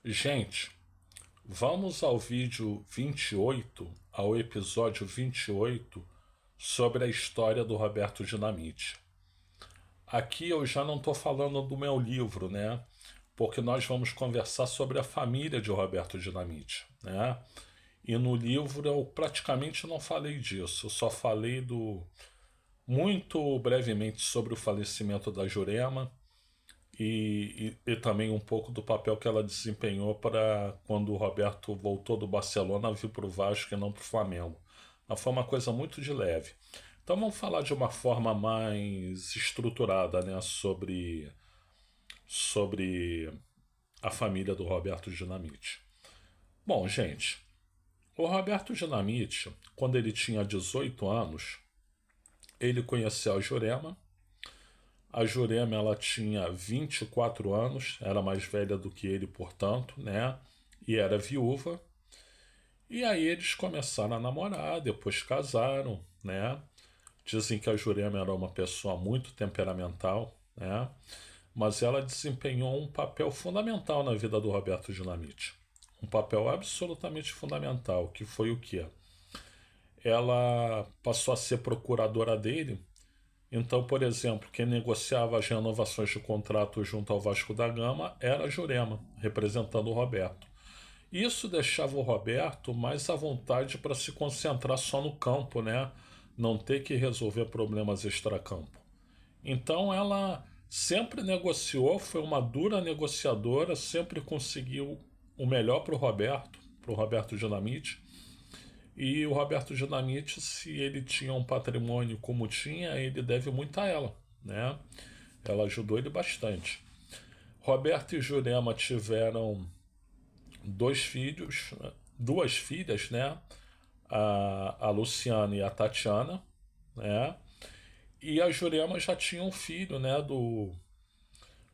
Gente, vamos ao vídeo 28, ao episódio 28, sobre a história do Roberto Dinamite. Aqui eu já não estou falando do meu livro, né? Porque nós vamos conversar sobre a família de Roberto Dinamite, né? E no livro eu praticamente não falei disso, eu só falei muito brevemente sobre o falecimento da Jurema e também um pouco do papel que ela desempenhou para quando o Roberto voltou do Barcelona vir para o Vasco e não para o Flamengo. Mas foi uma coisa muito de leve. Então vamos falar de uma forma mais estruturada, né, sobre a família do Roberto Dinamite. Bom, gente, o Roberto Dinamite, quando ele tinha 18 anos, ele conheceu a Jurema. A Jurema, ela tinha 24 anos, era mais velha do que ele, portanto, né? E era viúva. E aí eles começaram a namorar, depois casaram, né? Dizem que a Jurema era uma pessoa muito temperamental, né? Mas ela desempenhou um papel fundamental na vida do Roberto Dinamite. Um papel absolutamente fundamental, que foi o quê? Ela passou a ser procuradora dele. Então, por exemplo, quem negociava as renovações de contrato junto ao Vasco da Gama era a Jurema, representando o Roberto. Isso deixava o Roberto mais à vontade para se concentrar só no campo, né? Não ter que resolver problemas extracampo. Então ela sempre negociou, foi uma dura negociadora, sempre conseguiu o melhor para o Roberto Dinamite. E o Roberto Dinamite, se ele tinha um patrimônio como tinha, ele deve muito a ela, né? Ela ajudou ele bastante. Roberto e Jurema tiveram dois filhos, duas filhas, né? A Luciana e a Tatiana, né? E a Jurema já tinha um filho, né?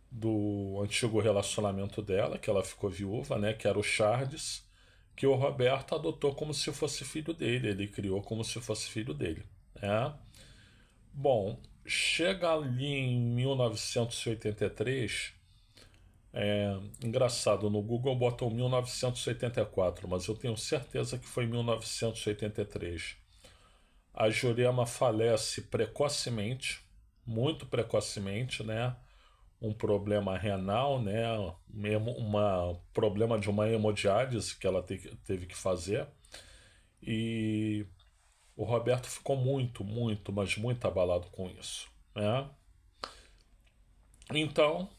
Do antigo relacionamento dela, que ela ficou viúva, né? Que era o Charles, que o Roberto adotou como se fosse filho dele, ele criou como se fosse filho dele, né? Bom, chega ali em 1983, engraçado, no Google botam 1984, mas eu tenho certeza que foi 1983. A Jurema falece precocemente, muito precocemente, né? Um problema renal, né? Problema de uma hemodiálise que ela teve que fazer. E o Roberto ficou muito, mas muito abalado com isso, né? Então,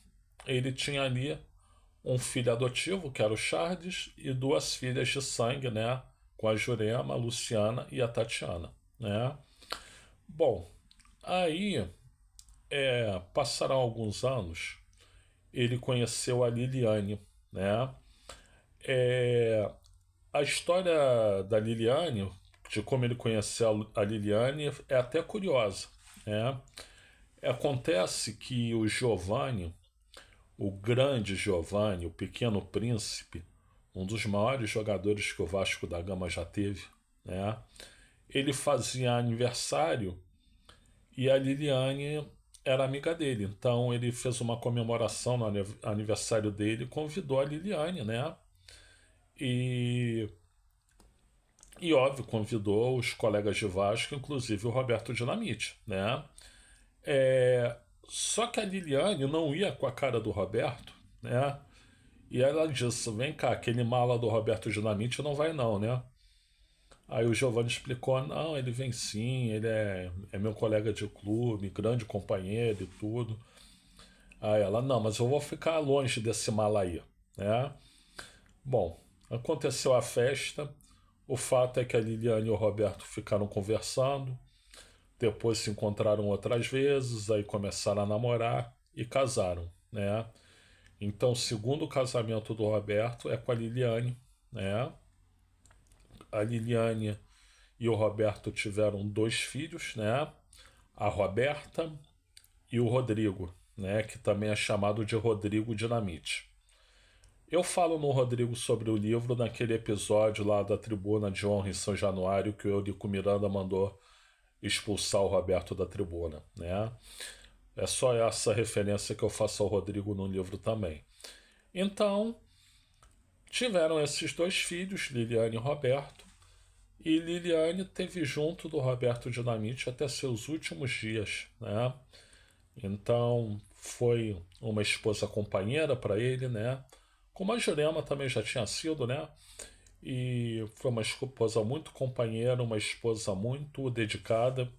ele tinha ali um filho adotivo, que era o Charles, e duas filhas de sangue, né? Com a Jurema, a Luciana e a Tatiana, né? Bom, aí passaram alguns anos, ele conheceu a Liliane, né? É, a história da Liliane, de como ele conheceu a Liliane, é até curiosa, né? Acontece que o Giovanni, o grande Giovanni, o pequeno príncipe, um dos maiores jogadores que o Vasco da Gama já teve, né? Ele fazia aniversário e a Liliane era amiga dele. Então ele fez uma comemoração no aniversário dele e convidou a Liliane, né? E, e óbvio, convidou os colegas de Vasco, inclusive o Roberto Dinamite, né? Só que a Liliane não ia com a cara do Roberto, né? E ela disse: vem cá, aquele mala do Roberto Dinamite não vai, não, né? Aí o Giovanni explicou: não, ele vem sim, ele é meu colega de clube, grande companheiro e tudo. Aí ela: não, mas eu vou ficar longe desse mala aí, né? Bom, aconteceu a festa. O fato é que a Liliane e o Roberto ficaram conversando, depois se encontraram outras vezes, aí começaram a namorar e casaram, né? Então, o segundo casamento do Roberto é com a Liliane, né? A Liliane e o Roberto tiveram dois filhos, né? A Roberta e o Rodrigo, né? Que também é chamado de Rodrigo Dinamite. Eu falo no Rodrigo sobre o livro naquele episódio lá da Tribuna de Honra em São Januário que o Eurico Miranda mandou expulsar o Roberto da tribuna, né? É só essa referência que eu faço ao Rodrigo no livro também. Então, Tiveram esses dois filhos, Liliane e Roberto, e Liliane teve junto do Roberto Dinamite até seus últimos dias, né? Então foi uma esposa companheira para ele, né? Como a Jurema também já tinha sido, né? E foi uma esposa muito companheira, uma esposa muito dedicada.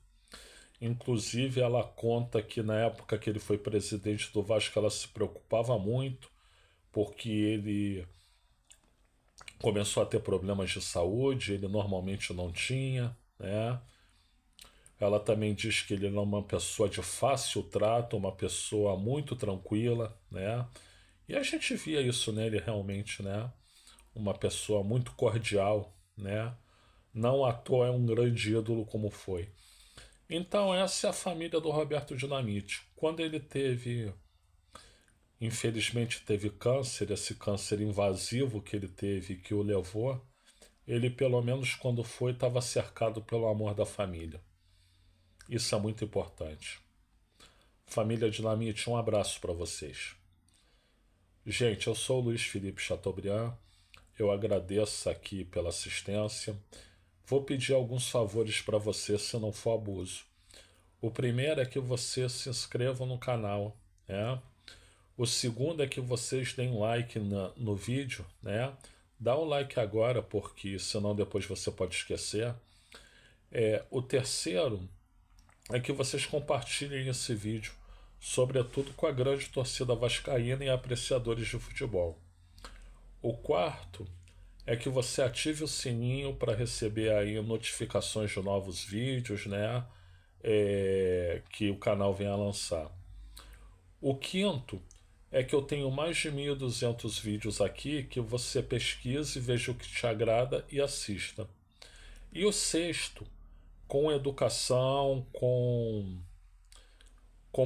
Inclusive, ela conta que na época que ele foi presidente do Vasco, ela se preocupava muito, porque ele começou a ter problemas de saúde, ele normalmente não tinha, né? Ela também diz que ele era uma pessoa de fácil trato, uma pessoa muito tranquila, né? E a gente via isso nele realmente, né? Uma pessoa muito cordial, né? Não à toa é um grande ídolo como foi. Então essa é a família do Roberto Dinamite. Quando ele teve, infelizmente teve câncer, esse câncer invasivo que ele teve, que o levou, ele pelo menos quando foi estava cercado pelo amor da família. Isso é muito importante. Família Dinamite, um abraço para vocês. Gente, eu sou o Luiz Felipe Chateaubriand. Eu agradeço aqui pela assistência. Vou pedir alguns favores para você se não for abuso. O primeiro é que você se inscreva no canal, né? O segundo é que vocês deem like no vídeo, né? Dá um like agora, porque senão depois você pode esquecer. O terceiro é que vocês compartilhem esse vídeo, sobretudo com a grande torcida vascaína e apreciadores de futebol. O quarto é que você ative o sininho para receber aí notificações de novos vídeos, né? Que o canal venha a lançar. O quinto é que eu tenho mais de 1.200 vídeos aqui que você pesquise, veja o que te agrada e assista. E o sexto, com educação, com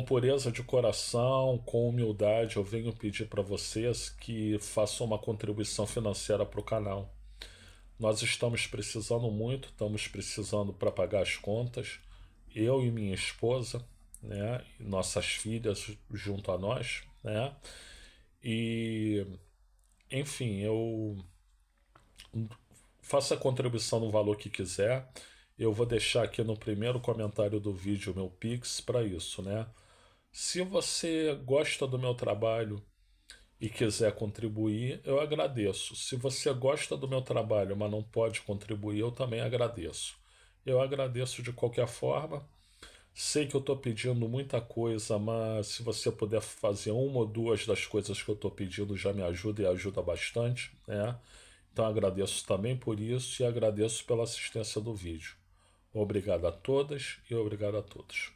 pureza de coração, com humildade, eu venho pedir para vocês que façam uma contribuição financeira para o canal. Nós estamos precisando muito, estamos precisando para pagar as contas, eu e minha esposa, né, e nossas filhas junto a nós, né, e enfim, eu faça a contribuição no valor que quiser. Eu vou deixar aqui no primeiro comentário do vídeo o meu Pix para isso, né? Se você gosta do meu trabalho e quiser contribuir, eu agradeço. Se você gosta do meu trabalho, mas não pode contribuir, eu também agradeço. Eu agradeço de qualquer forma. Sei que eu estou pedindo muita coisa, mas se você puder fazer uma ou duas das coisas que eu estou pedindo, já me ajuda e ajuda bastante, né? Então agradeço também por isso e agradeço pela assistência do vídeo. Obrigado a todas e obrigado a todos.